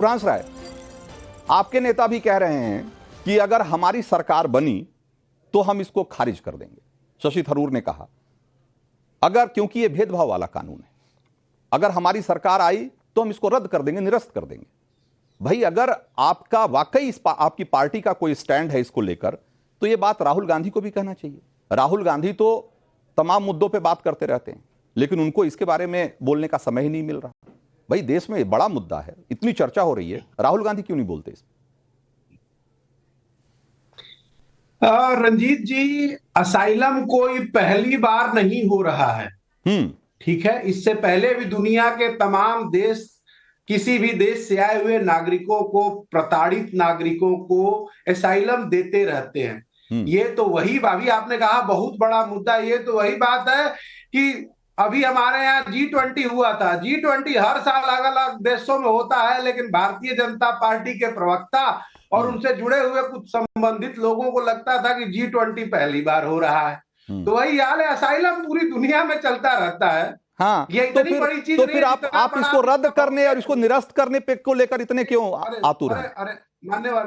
सुब्रांश राय, आपके नेता भी कह रहे हैं कि अगर हमारी सरकार बनी तो हम इसको खारिज कर देंगे। शशि थरूर ने कहा अगर, क्योंकि ये भेदभाव वाला कानून है, अगर हमारी सरकार आई तो हम इसको रद्द कर देंगे, निरस्त कर देंगे। भाई अगर आपका वाकई आपकी पार्टी का कोई स्टैंड है इसको लेकर, तो ये बात राहुल गांधी को भी कहना चाहिए। राहुल गांधी तो तमाम मुद्दों पे बात करते रहते हैं, लेकिन उनको इसके बारे में बोलने का समय ही नहीं मिल रहा। भाई देश में बड़ा मुद्दा है, इतनी चर्चा हो रही है, राहुल गांधी क्यों नहीं बोलते इस? रंजीत जी, असाइलम कोई पहली बार नहीं हो रहा है। ठीक है, इससे पहले भी दुनिया के तमाम देश किसी भी देश से आए हुए नागरिकों को, प्रताड़ित नागरिकों को असाइलम देते रहते हैं। ये तो वही, अभी आपने कहा बहुत बड़ा मुद्दा, ये तो वही बात है कि अभी हमारे यहाँ G20 हुआ था। G20 हर साल अलग अलग देशों में होता है, लेकिन भारतीय जनता पार्टी के प्रवक्ता और उनसे जुड़े हुए कुछ संबंधित लोगों को लगता था कि G20 पहली बार हो रहा है। तो वही हाल है, असाइलम पूरी दुनिया में चलता रहता है। हाँ, ये इतनी बड़ी चीज तो फिर आप इसको रद्द करने और इसको निरस्त करने पे को लेकर इतने क्यों आतुर हैं? अरे मान्यवर,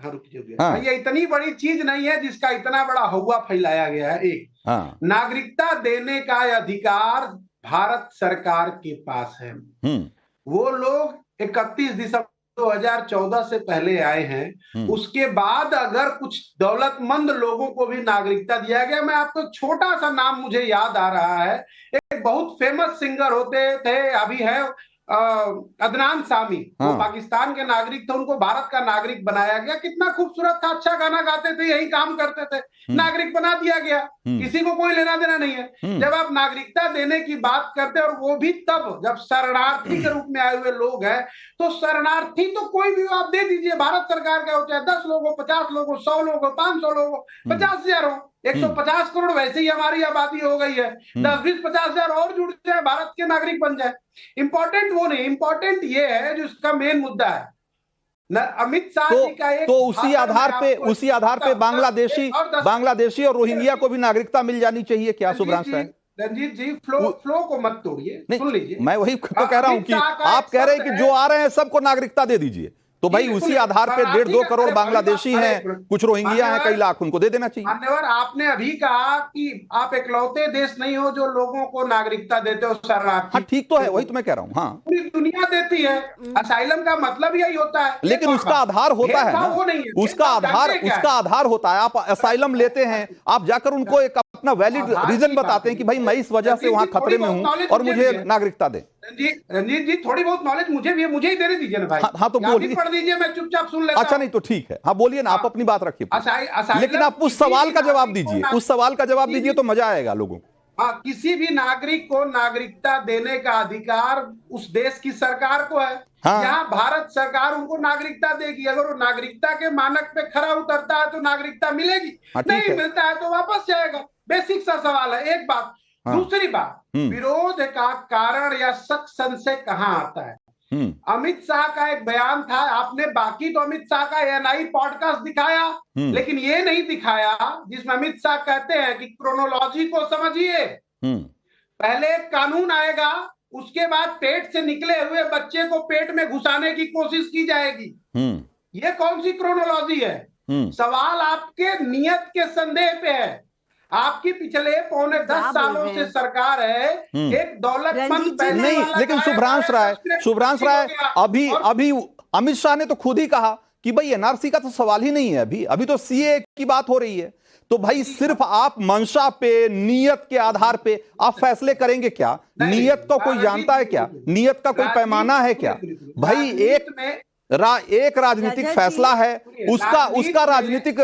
हाँ रुकिए, हाँ। ये इतनी बड़ी चीज नहीं है जिसका इतना बड़ा हवा फैलाया गया है। एक, हाँ। नागरिकता देने का अधिकार भारत सरकार के पास है। वो लोग 31 दिसंबर 2014 से पहले आए हैं, उसके बाद अगर कुछ दौलतमंद लोगों को भी नागरिकता दिया गया। मैं आपको एक छोटा सा नाम मुझे याद आ रहा है, एक बहुत फेमस सिंगर होते थे, अभी है अदनान सामी। हाँ। वो पाकिस्तान के नागरिक थे, उनको भारत का नागरिक बनाया गया। कितना खूबसूरत था, अच्छा गाना गाते थे, यही काम करते थे, नागरिक बना दिया गया। किसी को कोई लेना देना नहीं है। जब आप नागरिकता देने की बात करते हैं, और वो भी तब जब शरणार्थी के रूप में आए हुए लोग हैं, तो शरणार्थी तो कोई भी आप दे दीजिए, भारत सरकार का हो, चाहे 10 लोगों, 50 लोगों, 100 लोगों, 500 लोगों, 50,000 हो, 150 करोड़ वैसे ही हमारी आबादी हो गई है। 10-20, 50,000 और जुड़ जाए, भारत के नागरिक बन जाए। इंपॉर्टेंट वो नहीं, इंपॉर्टेंट ये है जो इसका मेन मुद्दा है। अमित शाह जी का एक, तो उसी आधार पे बांग्लादेशी और रोहिंग्या को भी नागरिकता मिल जानी चाहिए क्या सुब्रांश राय? रंजीत जी, फ्लो को मत तोड़िए, सुन लीजिए। मैं वही तो कह रहा हूं कि आप कह रहे हैं कि जो आ रहे हैं सबको नागरिकता दे दीजिए, तो भाई उसी आधार पे 1.5-2 करोड़ बांग्लादेशी हैं, कुछ रोहिंग्या हैं, कई लाख, उनको दे देना चाहिए। मान्यवर, आपने अभी कहा कि आप इकलौते देश नहीं हो जो लोगों को नागरिकता देते हो शरणार्थी। हाँ ठीक तो है, वही तो मैं कह रहा हूँ। हाँ, पूरी दुनिया देती है। असाइलम का मतलब यही होता है, लेकिन उसका आधार होता है ना, उसका आधार होता है। आप असाइलम लेते हैं, आप जाकर उनको एक अपना वैलिड रीजन बताते हैं कि भाई मैं इस वजह से वहां खतरे में हूं और मुझे नागरिकता दें। रंजीत जी, थोड़ी बहुत नॉलेज मुझे भी है, मुझे ही देने दीजिए ना भाई। हाँ तो बोलिए, पढ़ दीजिए, मैं चुपचाप सुन लेता। अच्छा नहीं तो ठीक है, हाँ बोलिए ना, आप अपनी बात रखिए, लेकिन आप उस सवाल का जवाब दीजिए, उस सवाल का जवाब दीजिए तो मजा आएगा लोगों को। हाँ, किसी भी नागरिक को नागरिकता देने का अधिकार उस देश की सरकार को है। हाँ। यहाँ भारत सरकार उनको नागरिकता देगी। अगर वो नागरिकता के मानक पे खरा उतरता है तो नागरिकता मिलेगी, नहीं मिलता है तो वापस जाएगा। बेसिक सा सवाल है। एक बात। हाँ। दूसरी बात, विरोध का कारण या शक संशय कहाँ आता है? अमित शाह का एक बयान था, आपने बाकी तो अमित शाह का एएनआई पॉडकास्ट दिखाया, लेकिन ये नहीं दिखाया जिसमें अमित शाह कहते हैं कि क्रोनोलॉजी को समझिए। पहले एक कानून आएगा, उसके बाद पेट से निकले हुए बच्चे को पेट में घुसाने की कोशिश की जाएगी। ये कौन सी क्रोनोलॉजी है? सवाल आपके नियत के संदेह पे है। आपकी पिछले 9.5 सालों से सरकार है, एक दौलतमंद नहीं, लेकिन सुब्रांश राय अभी अमित शाह ने तो खुद ही कहा कि भाई एनआरसी का तो सवाल ही नहीं है, अभी तो सीए की बात हो रही है। तो भाई सिर्फ आप मंशा पे, नियत के आधार पे आप फैसले करेंगे क्या? नियत को कोई जानता है क्या? नियत का कोई पैमाना है क्या? भाई एक राजनीतिक फैसला है, उसका राजनीतिक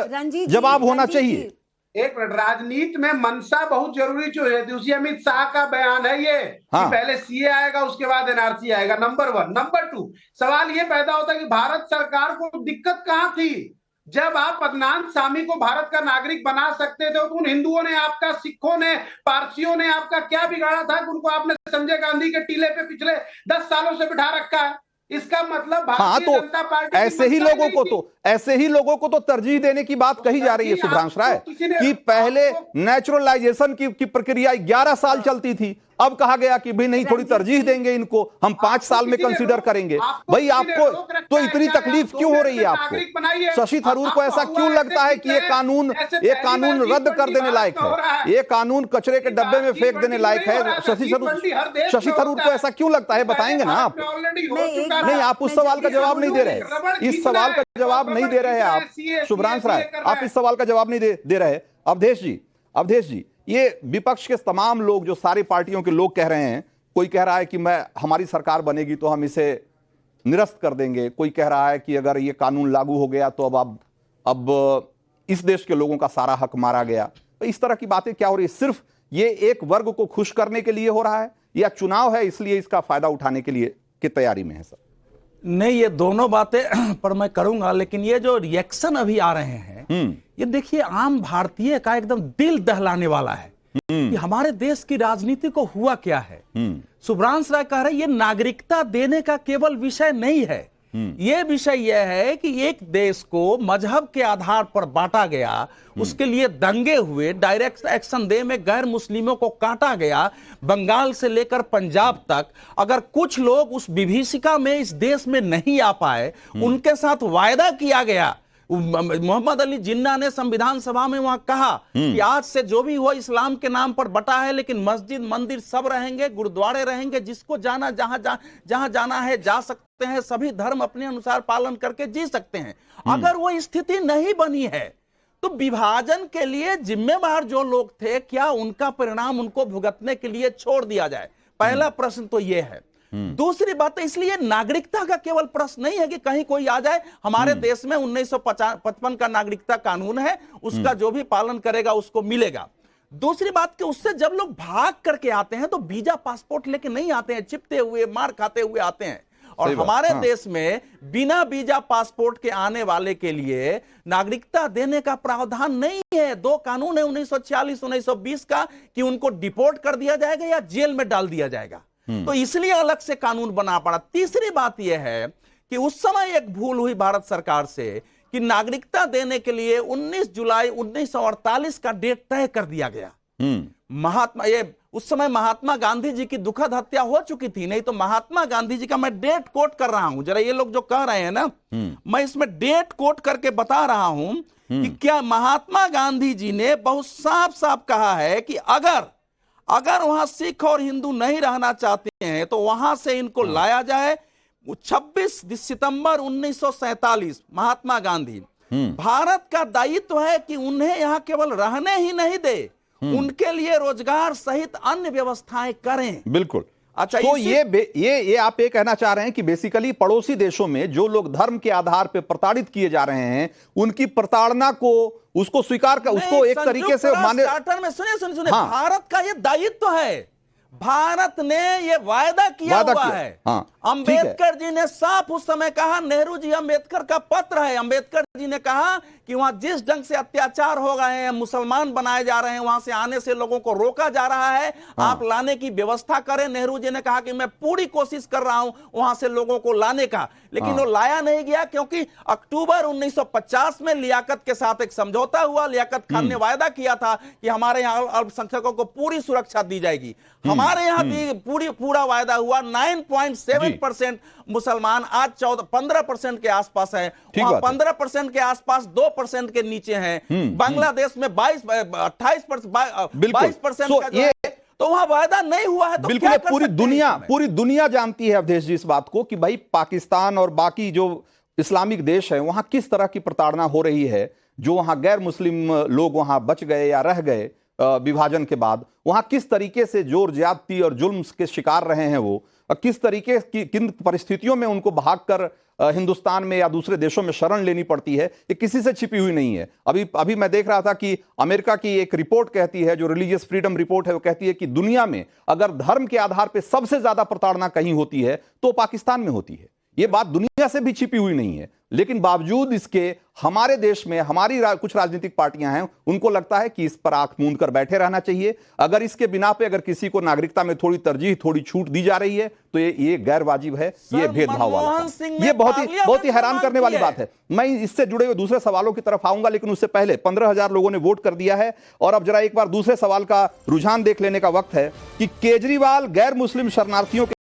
जवाब होना चाहिए। एक राजनीति में मंशा बहुत जरूरी जो है, उसी अमित शाह का बयान है ये। हाँ। कि पहले सीए आएगा, उसके बाद एनआरसी आएगा, नंबर 1। नंबर 2, सवाल ये पैदा होता है कि भारत सरकार को दिक्कत कहां थी? जब आप अदनान सामी को भारत का नागरिक बना सकते थे, तो उन हिंदुओं ने आपका, सिखों ने, पारसियों ने आपका क्या बिगाड़ा था कि उनको आपने संजय गांधी के टीले पे पिछले 10 सालों से बिठा रखा है? इसका मतलब भारतीय जनता पार्टी ऐसे ही लोगों को तो तरजीह देने की बात कही जा रही है सुब्रांश राय कि पहले नेचुरलाइजेशन की प्रक्रिया 11 साल चलती थी, अब कहा गया कि भाई नहीं, थोड़ी तरजीह देंगे इनको, हम 5 साल में कंसीडर करेंगे। भाई आपको तो इतनी तकलीफ क्यों हो रही है आपको? शशि थरूर को ऐसा क्यों लगता है कि ये कानून रद्द कर देने लायक है, ये कानून कचरे के डब्बे में फेंक देने लायक है? शशि थरूर को ऐसा क्यों लगता है? बताएंगे ना आप? नहीं, आप उस सवाल का जवाब नहीं दे रहे, इस सवाल का जवाब नहीं दे रहे आप शुभ्रांश राय, आप इस सवाल का जवाब नहीं दे रहे। अवधेश जी, ये विपक्ष के तमाम लोग, जो सारी पार्टियों के लोग कह रहे हैं, कोई कह रहा है कि हमारी सरकार बनेगी तो हम इसे निरस्त कर देंगे, कोई कह रहा है कि अगर ये कानून लागू हो गया तो अब इस देश के लोगों का सारा हक मारा गया। तो इस तरह की बातें क्या हो रही है? सिर्फ ये एक वर्ग को खुश करने के लिए हो रहा है, या चुनाव है इसलिए इसका फायदा उठाने के लिए की तैयारी में है सर? नहीं, ये दोनों बातें पर मैं करूंगा, लेकिन ये जो रिएक्शन अभी आ रहे हैं ये देखिए आम भारतीय का एकदम दिल दहलाने वाला है कि हमारे देश की राजनीति को हुआ क्या है। शुभ्रांश राय कह रहे ये नागरिकता देने का केवल विषय नहीं है, ये विषय यह है कि एक देश को मजहब के आधार पर बांटा गया, उसके लिए दंगे हुए, डायरेक्ट एक्शन डे में गैर मुस्लिमों को काटा गया, बंगाल से लेकर पंजाब तक। अगर कुछ लोग उस विभीषिका में इस देश में नहीं आ पाए, उनके साथ वायदा किया गया। मोहम्मद अली जिन्ना ने संविधान सभा में वहां कहा कि आज से जो भी हुआ इस्लाम के नाम पर बटा है, लेकिन मस्जिद मंदिर सब रहेंगे, गुरुद्वारे रहेंगे, जिसको जाना जहां जाना है जा सकते हैं, सभी धर्म अपने अनुसार पालन करके जी सकते हैं। अगर वो स्थिति नहीं बनी है तो विभाजन के लिए जिम्मेवार जो लोग थे, क्या उनका परिणाम उनको भुगतने के लिए छोड़ दिया जाए? पहला प्रश्न तो यह है। दूसरी बात, इसलिए नागरिकता का केवल प्रश्न नहीं है कि कहीं कोई आ जाए। हमारे देश में 1955 का नागरिकता कानून है, उसका जो भी पालन करेगा उसको मिलेगा। दूसरी बात कि उससे जब लोग भाग करके आते हैं तो वीजा पासपोर्ट लेके नहीं आते हैं, चिपते हुए मार खाते हुए आते हैं। और हमारे देश में बिना वीजा पासपोर्ट के आने वाले के लिए नागरिकता देने का प्रावधान नहीं है। 2 कानून है 1946 1920 का कि उनको डिपोर्ट कर दिया जाएगा या जेल में डाल दिया जाएगा, तो इसलिए अलग से कानून बना पड़ा। तीसरी बात यह है कि उस समय एक भूल हुई भारत सरकार से कि नागरिकता देने के लिए 19 जुलाई 1948 का डेट तय कर दिया गया। उस समय महात्मा गांधी जी की दुखद हत्या हो चुकी थी, नहीं तो महात्मा गांधी जी का मैं डेट कोट कर रहा हूं, जरा ये लोग जो कह रहे हैं ना, मैं इसमें डेट कोट करके बता रहा हूं कि क्या महात्मा गांधी जी ने बहुत साफ साफ कहा है कि अगर वहां सिख और हिंदू नहीं रहना चाहते हैं तो वहां से इनको लाया जाए। 26 सितंबर 1947 महात्मा गांधी, भारत का दायित्व है कि उन्हें यहां केवल रहने ही नहीं दे, उनके लिए रोजगार सहित अन्य व्यवस्थाएं करें। बिल्कुल। अच्छा, तो ये आप ये कहना चाह रहे हैं कि बेसिकली पड़ोसी देशों में जो लोग धर्म के आधार पर प्रताड़ित किए जा रहे हैं, उनकी प्रताड़ना को उसको स्वीकार कर, उसको एक तरीके से माने। में सुनिए हाँ। भारत का ये दायित्व है, भारत ने ये वायदा किया हुआ है। हाँ, अंबेडकर जी ने साफ उस समय कहा, नेहरू जी अंबेडकर का पत्र है, अंबेडकर जी ने कहा कि वहां जिस ढंग से अत्याचार हो गए हैं, मुसलमान बनाए जा रहे हैं, वहां से आने से लोगों को रोका जा रहा है, आप लाने की व्यवस्था करें। नेहरू जी ने कहा कि मैं पूरी कोशिश कर रहा हूं वहां से लोगों को लाने का, लेकिन वो लाया नहीं गया, क्योंकि अक्टूबर 1950 में लियाकत के साथ एक समझौता हुआ। लियाकत खान ने वायदा किया था कि हमारे यहाँ अल्पसंख्यकों को पूरी सुरक्षा दी जाएगी। हमारे यहाँ पूरा वायदा हुआ। 9.7% मुसलमान आज 15% के आसपास है, 15% के आसपास 2% के नीचे हैं। बांग्लादेश में 22% का ये, तो वहां वायदा नहीं हुआ है। तो बिल्कुल पूरी दुनिया जानती है अवधेश जी इस बात को कि भाई पाकिस्तान और बाकी जो इस्लामिक देश है वहां किस तरह की प्रताड़ना हो रही है। जो वहां गैर मुस्लिम लोग वहां बच गए या रह गए विभाजन के बाद, वहां किस तरीके से जोर ज्यादती और जुल्म के शिकार रहे हैं वो, किस तरीके की किन परिस्थितियों में उनको भागकर हिंदुस्तान में या दूसरे देशों में शरण लेनी पड़ती है, ये किसी से छिपी हुई नहीं है। अभी मैं देख रहा था कि अमेरिका की एक रिपोर्ट कहती है, जो रिलीजियस फ्रीडम रिपोर्ट है, वो कहती है कि दुनिया में अगर धर्म के आधार पर सबसे ज्यादा प्रताड़ना कहीं होती है तो पाकिस्तान में होती है। ये बात दुनिया से भी छिपी हुई नहीं है, लेकिन बावजूद इसके हमारे देश में हमारी कुछ राजनीतिक पार्टियां हैं, उनको लगता है कि इस पर आंख मूंद कर बैठे रहना चाहिए। अगर इसके बिना पे अगर किसी को नागरिकता में थोड़ी तरजीह, थोड़ी छूट दी जा रही है तो ये गैर वाजिब है, ये भेदभाव वाला है। ये बहुत ही हैरान करने वाली बात है। मैं इससे जुड़े हुए दूसरे सवालों की तरफ आऊंगा, लेकिन उससे पहले 15,000 लोगों ने वोट कर दिया है। और अब जरा एक बार दूसरे सवाल का रुझान देख लेने का वक्त है कि केजरीवाल गैर मुस्लिम शरणार्थियों